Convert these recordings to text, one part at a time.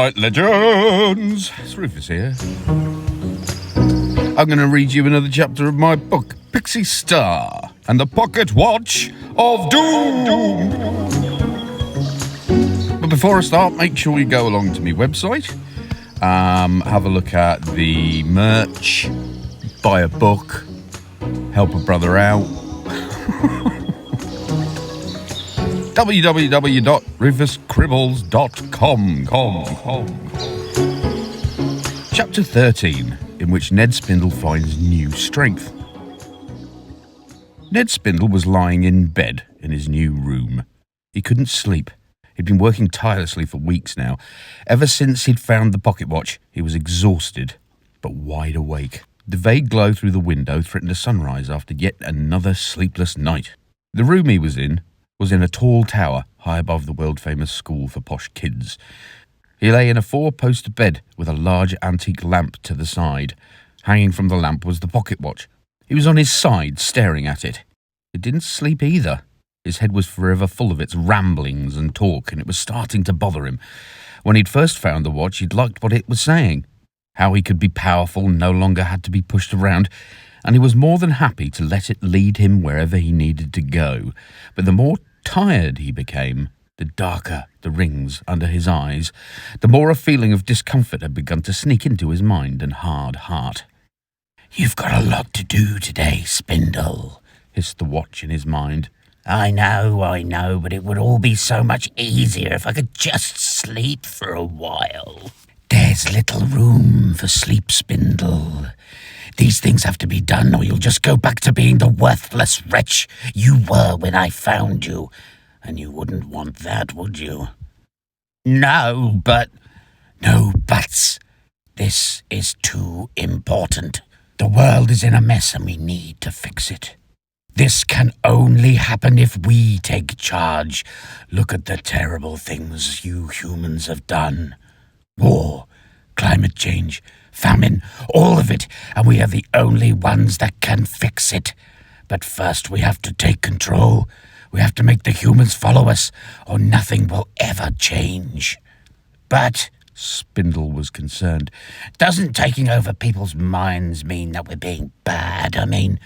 right, legends. It's Rufus here. I'm going to read you another chapter of my book, Pixie Star and the Pocket Watch of Doom. But before I start, make sure you go along to my website, have a look at the merch, buy a book, help a brother out. www.rufuscribbles.com. Chapter 13, in which Ned Spindle finds new strength. Ned Spindle was lying in bed in his new room. He couldn't sleep. He'd been working tirelessly for weeks now. Ever since he'd found the pocket watch, he was exhausted, but wide awake. The vague glow through the window threatened a sunrise after yet another sleepless night. The room he was in a tall tower high above the world-famous school for posh kids. He lay in a four-post bed with a large antique lamp to the side. Hanging from the lamp was the pocket watch. He was on his side, staring at it. It didn't sleep either. His head was forever full of its ramblings and talk, and it was starting to bother him. When he'd first found the watch, he'd liked what it was saying. How he could be powerful, no longer had to be pushed around, and he was more than happy to let it lead him wherever he needed to go. But the more tired he became, the darker the rings under his eyes, the more a feeling of discomfort had begun to sneak into his mind and hard heart. "You've got a lot to do today, Spindle," hissed the watch in his mind. I know, but it would all be so much easier if I could just sleep for a while." "There's little room for sleep, Spindle. These things have to be done, or you'll just go back to being the worthless wretch you were when I found you. And you wouldn't want that, would you?" No buts. This is too important. The world is in a mess and we need to fix it. This can only happen if we take charge. Look at the terrible things you humans have done. War, climate change, famine, all of it, and we are the only ones that can fix it. But first we have to take control. We have to make the humans follow us, or nothing will ever change. But, Spindle was concerned, doesn't taking over people's minds mean that we're being bad? I mean,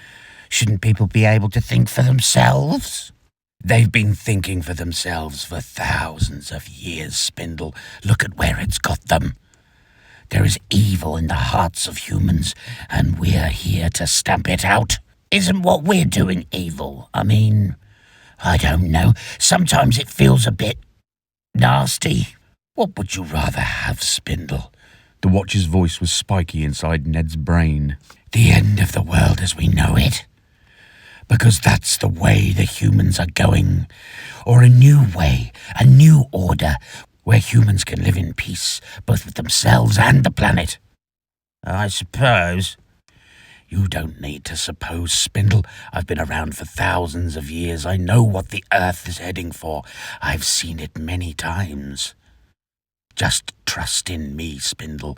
shouldn't people be able to think for themselves? They've been thinking for themselves for thousands of years, Spindle. Look at where it's got them. There is evil in the hearts of humans, and we're here to stamp it out. Isn't what we're doing evil? I mean, I don't know. Sometimes it feels a bit nasty. What would you rather have, Spindle? The watch's voice was spiky inside Ned's brain. The end of the world as we know it? Because that's the way the humans are going. Or a new way, a new order, where humans can live in peace, both with themselves and the planet. I suppose. You don't need to suppose, Spindle. I've been around for thousands of years. I know what the Earth is heading for. I've seen it many times. Just trust in me, Spindle.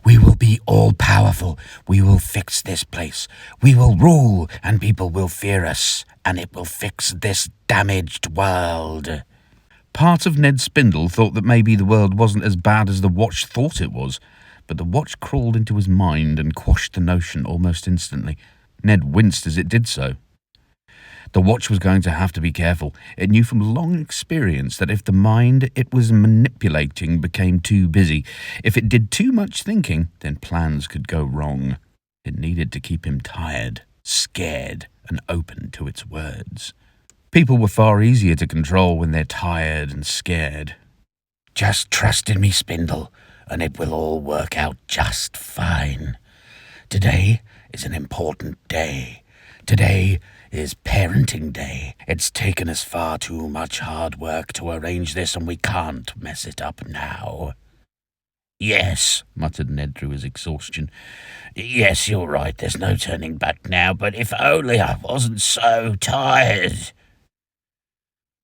We will be all-powerful. We will fix this place. We will rule, and people will fear us, and it will fix this damaged world. Part of Ned Spindle thought that maybe the world wasn't as bad as the watch thought it was, but the watch crawled into his mind and quashed the notion almost instantly. Ned winced as it did so. The watch was going to have to be careful. It knew from long experience that if the mind it was manipulating became too busy, if it did too much thinking, then plans could go wrong. It needed to keep him tired, scared, and open to its words. People were far easier to control when they're tired and scared. Just trust in me, Spindle, and it will all work out just fine. Today is an important day. Today is Parenting Day. It's taken us far too much hard work to arrange this, and we can't mess it up now. Yes, muttered Ned through his exhaustion. Yes, you're right, there's no turning back now, but if only I wasn't so tired.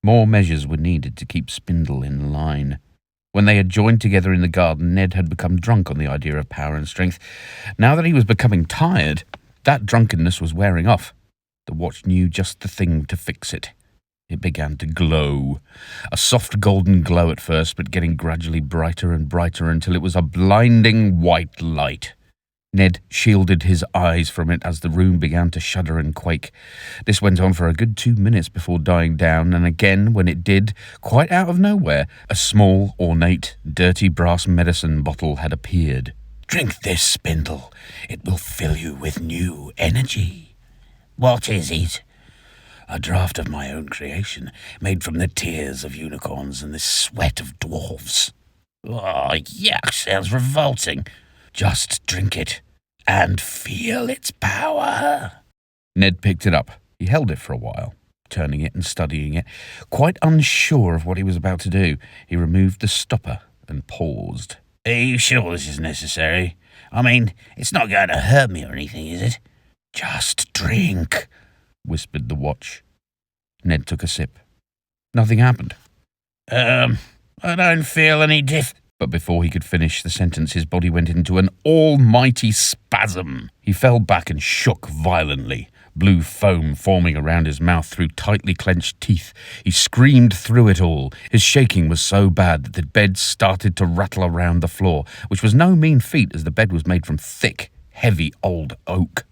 More measures were needed to keep Spindle in line. When they had joined together in the garden, Ned had become drunk on the idea of power and strength. Now that he was becoming tired, that drunkenness was wearing off. The watch knew just the thing to fix it. It began to glow. A soft golden glow at first, but getting gradually brighter and brighter until it was a blinding white light. Ned shielded his eyes from it as the room began to shudder and quake. This went on for a good 2 minutes before dying down, and again, when it did, quite out of nowhere, a small, ornate, dirty brass medicine bottle had appeared. "Drink this, Spindle. It will fill you with new energy." "What is it?" "A draught of my own creation, made from the tears of unicorns and the sweat of dwarves." "Oh, yuck, sounds revolting." "Just drink it, and feel its power." Ned picked it up. He held it for a while, turning it and studying it. Quite unsure of what he was about to do, he removed the stopper and paused. "Are you sure this is necessary? I mean, it's not going to hurt me or anything, is it?" "Just drink," whispered the watch. Ned took a sip. Nothing happened. I don't feel any But before he could finish the sentence, his body went into an almighty spasm. He fell back and shook violently, blue foam forming around his mouth through tightly clenched teeth. He screamed through it all. His shaking was so bad that the bed started to rattle around the floor, which was no mean feat as the bed was made from thick, heavy old oak.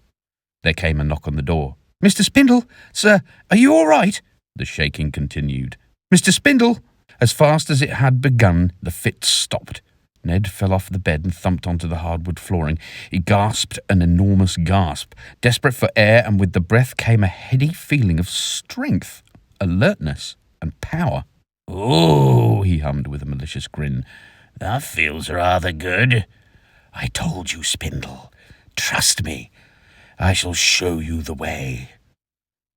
There came a knock on the door. "Mr. Spindle, sir, are you all right?" The shaking continued. "Mr. Spindle!" As fast as it had begun, the fit stopped. Ned fell off the bed and thumped onto the hardwood flooring. He gasped an enormous gasp. Desperate for air, and with the breath came a heady feeling of strength, alertness, and power. "Oh," he hummed with a malicious grin. "That feels rather good. I told you, Spindle. Trust me. I shall show you the way."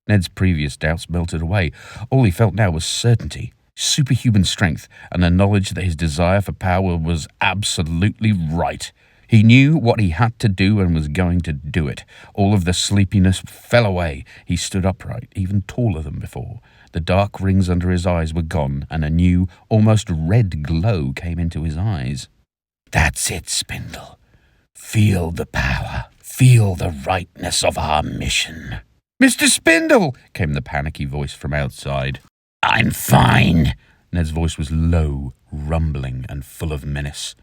Ned's previous doubts melted away. All he felt now was certainty, superhuman strength, and the knowledge that his desire for power was absolutely right. He knew what he had to do and was going to do it. All of the sleepiness fell away. He stood upright, even taller than before. The dark rings under his eyes were gone, and a new, almost red glow came into his eyes. "That's it, Spindle. Feel the power. Feel the rightness of our mission." "Mr. Spindle!" came the panicky voice from outside. "I'm fine." Ned's voice was low, rumbling, and full of menace.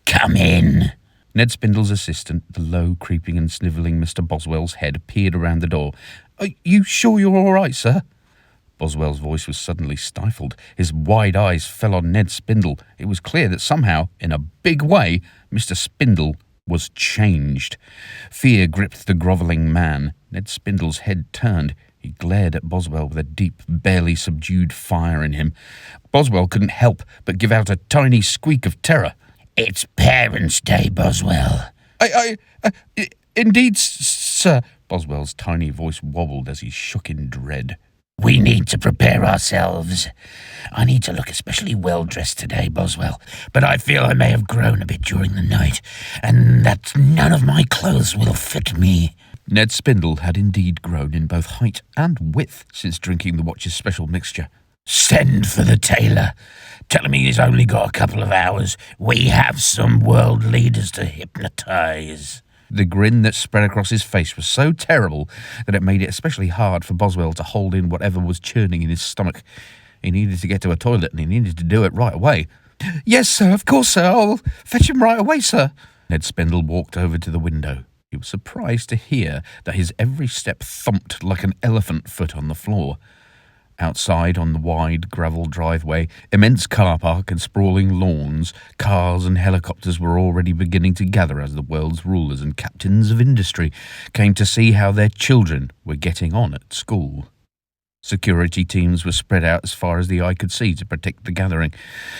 "Come in." Ned Spindle's assistant, the low, creeping and snivelling Mr. Boswell's head, appeared around the door. "Are you sure you're all right, sir?" Boswell's voice was suddenly stifled. His wide eyes fell on Ned Spindle. It was clear that somehow, in a big way, Mr. Spindle was changed. Fear gripped the grovelling man. Ned Spindle's head turned. He glared at Boswell with a deep, barely subdued fire in him. Boswell couldn't help but give out a tiny squeak of terror. "It's Parents' Day, Boswell." Indeed, sir." Boswell's tiny voice wobbled as he shook in dread. "We need to prepare ourselves. I need to look especially well-dressed today, Boswell, but I feel I may have grown a bit during the night, and that none of my clothes will fit me." Ned Spindle had indeed grown in both height and width since drinking the watch's special mixture. "Send for the tailor. Tell him he's only got a couple of hours. We have some world leaders to hypnotize." The grin that spread across his face was so terrible that it made it especially hard for Boswell to hold in whatever was churning in his stomach. He needed to get to a toilet, and he needed to do it right away. "Yes, sir, of course, sir. I'll fetch him right away, sir." Ned Spindle walked over to the window. He was surprised to hear that his every step thumped like an elephant foot on the floor. Outside, on the wide gravel driveway, immense car park and sprawling lawns, cars and helicopters were already beginning to gather as the world's rulers and captains of industry came to see how their children were getting on at school. Security teams were spread out as far as the eye could see to protect the gathering.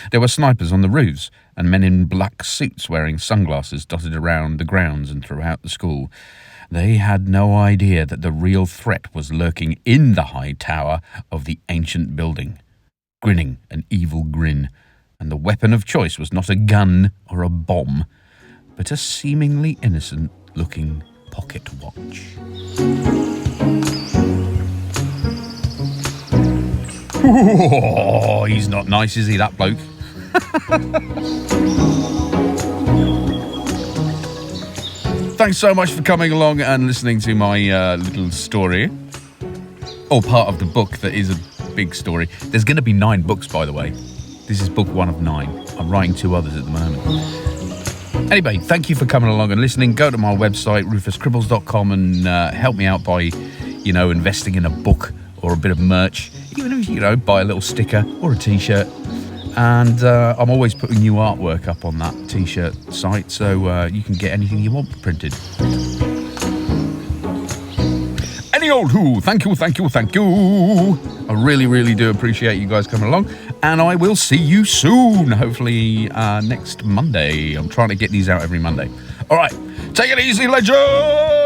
There were snipers on the roofs, and men in black suits wearing sunglasses dotted around the grounds and throughout the school. They had no idea that the real threat was lurking in the high tower of the ancient building, grinning an evil grin, and the weapon of choice was not a gun or a bomb, but a seemingly innocent-looking pocket watch. Oh, he's not nice, is he, that bloke? Thanks so much for coming along and listening to my little story, or part of the book that is big story. There's going to be 9 books, by the way. This is book 1 of 9. I'm writing 2 others at the moment. Anyway, thank you for coming along and listening. Go to my website, rufuscribbles.com, and help me out by, investing in a book or a bit of merch. Even if, buy a little sticker or a T-shirt. And I'm always putting new artwork up on that T-shirt site, so you can get anything you want printed. Any old who, thank you. I really, really do appreciate you guys coming along, and I will see you soon, hopefully next Monday. I'm trying to get these out every Monday. All right, take it easy, legend!